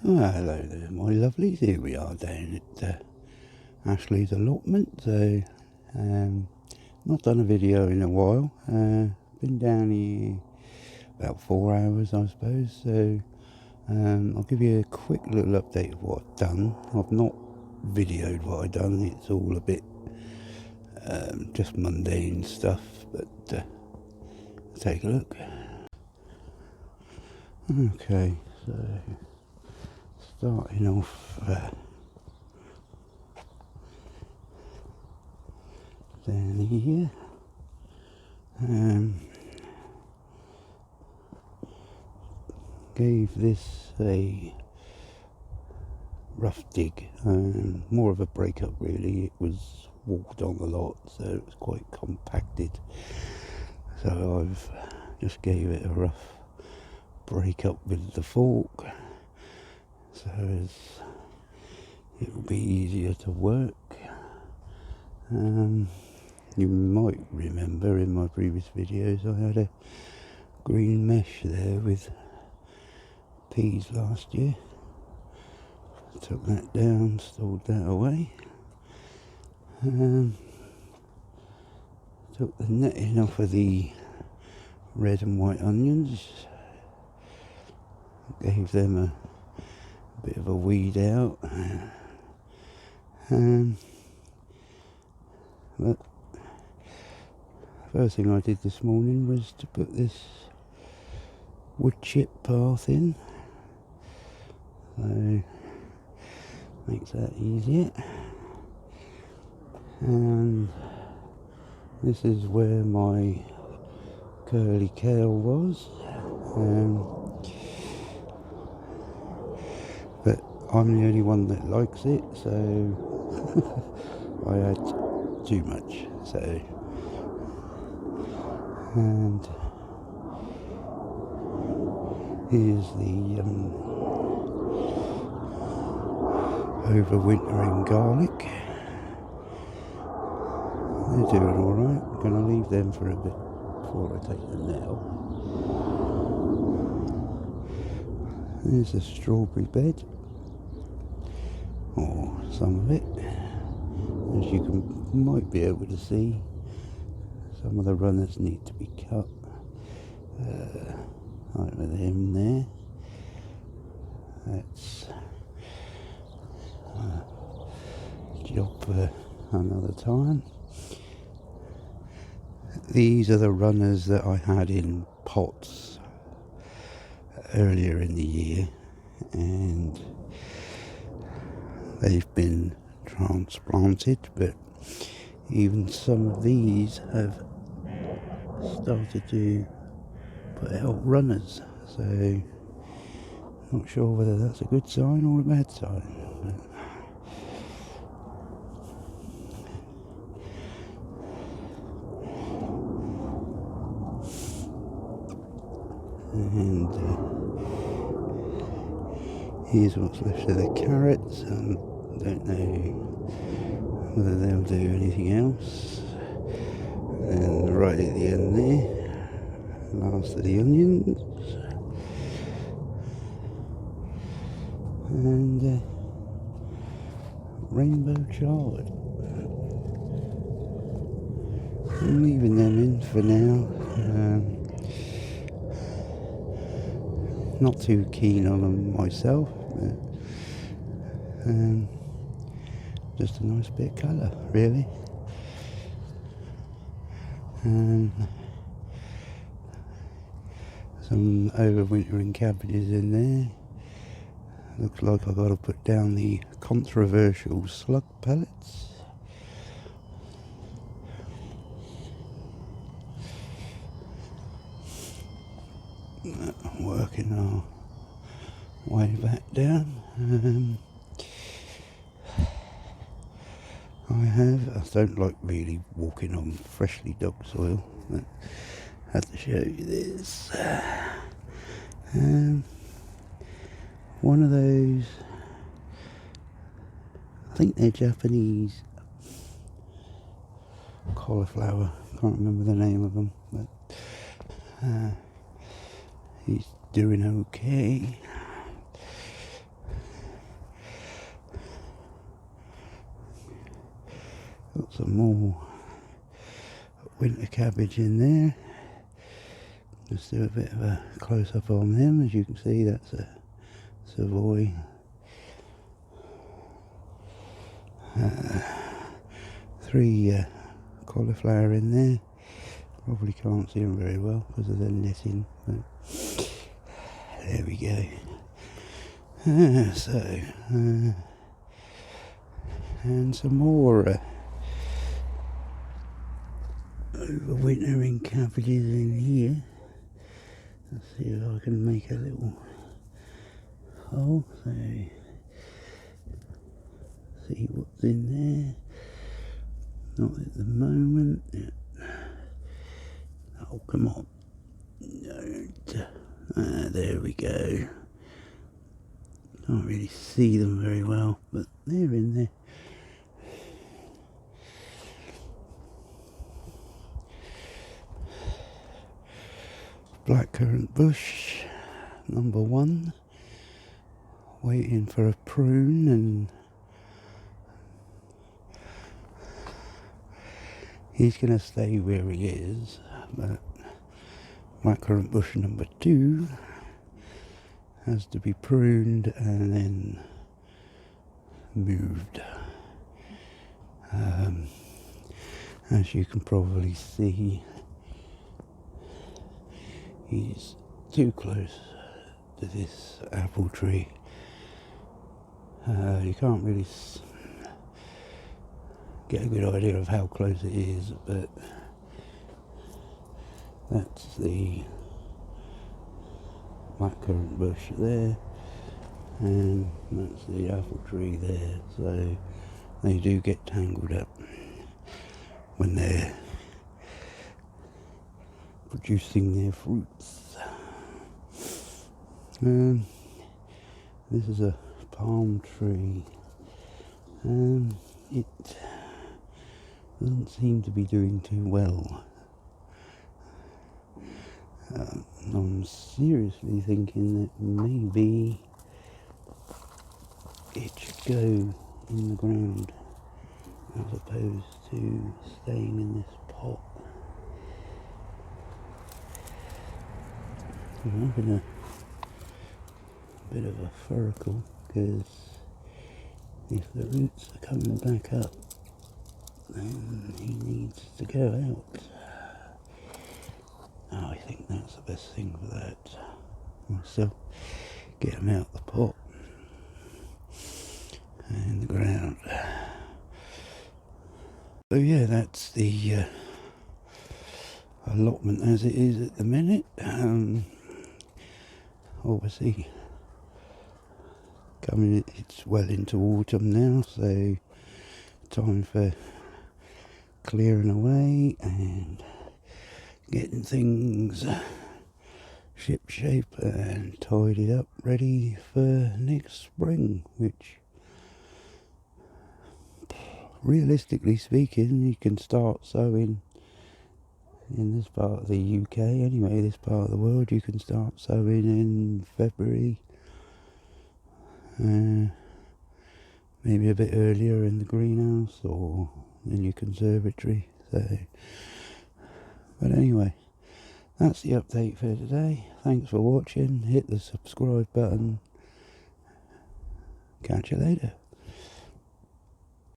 Well, hello there, my lovelies. Here we are down at Ashley's allotment. So, not done a video in a while. Been down here about 4 hours, I suppose. So, I'll give you a quick little update of what I've done. I've not videoed what I've done. It's all a bit just mundane stuff. But take a look. Okay, so starting off down here. Gave this a rough dig, more of a breakup really. It was walked on a lot, so it was quite compacted. So I've just gave it a rough breakup with the fork, so it will be easier to work. You might remember in my previous videos I had a green mesh there with peas last year. Took that down, stored that away. Took the netting off of the red and white onions. Gave them a bit of a weed out. But first thing I did this morning was to put this wood chip path in. So makes that easier. And this is where my curly kale was. But I'm the only one that likes it, so I had too much. So, and here's the overwintering garlic. They're doing alright. I'm going to leave them for a bit before I take them out. There's a strawberry bed, or some of it. As you might be able to see, some of the runners need to be cut. Right with him there. That's a job for another time. These are the runners that I had in pots earlier in the year, and they've been transplanted, but even some of these have started to put out runners, so not sure whether that's a good sign or a bad sign. And here's what's left of the carrots. Don't know whether they'll do anything else. And right at the end there, last of the onions. And rainbow chard. I'm leaving them in for now. Not too keen on them myself, but just a nice bit of colour, really. And some overwintering cabbages in there. Looks like I've got to put down the controversial slug pellets. Working our way back down. I don't like really walking on freshly dug soil, but I have to show you this. One of those, I think they're Japanese cauliflower, can't remember the name of them, but he's doing okay. Got some more winter cabbage in there. Let's do a bit of a close-up on them. As you can see, that's a Savoy. Three cauliflower in there. Probably can't see them very well because of the netting, but there we go. And some more overwintering cabbages in here. Let's see if I can make a little hole, so see what's in there. Not at the moment. Oh, come on. Don't. There we go. Can't really see them very well, but they're in there. Blackcurrant bush, number 1. Waiting for a prune, and he's going to stay where he is, but blackcurrant bush number 2 has to be pruned and then moved. As you can probably see, he's too close to this apple tree. You can't really get a good idea of how close it is, but that's the blackcurrant bush there, and that's the apple tree there. So they do get tangled up when they're producing their fruits. This is a palm tree, and it doesn't seem to be doing too well. I'm seriously thinking that maybe it should go in the ground as opposed to staying in this pot. I'm having a bit of a furricle because if the roots are coming back up, then he needs to go out. Oh, I think that's the best thing for that. So get him out the pot and the ground. So yeah, that's the allotment as it is at the minute. Obviously it's well into autumn now, so time for clearing away and getting things ship shape and tidied up, ready for next spring, which realistically speaking you can start sowing in this part of the UK anyway. This part of the world you can start sowing in February, maybe a bit earlier in the greenhouse or in your conservatory. So, but anyway, that's the update for today. Thanks for watching. Hit the subscribe button. Catch you later.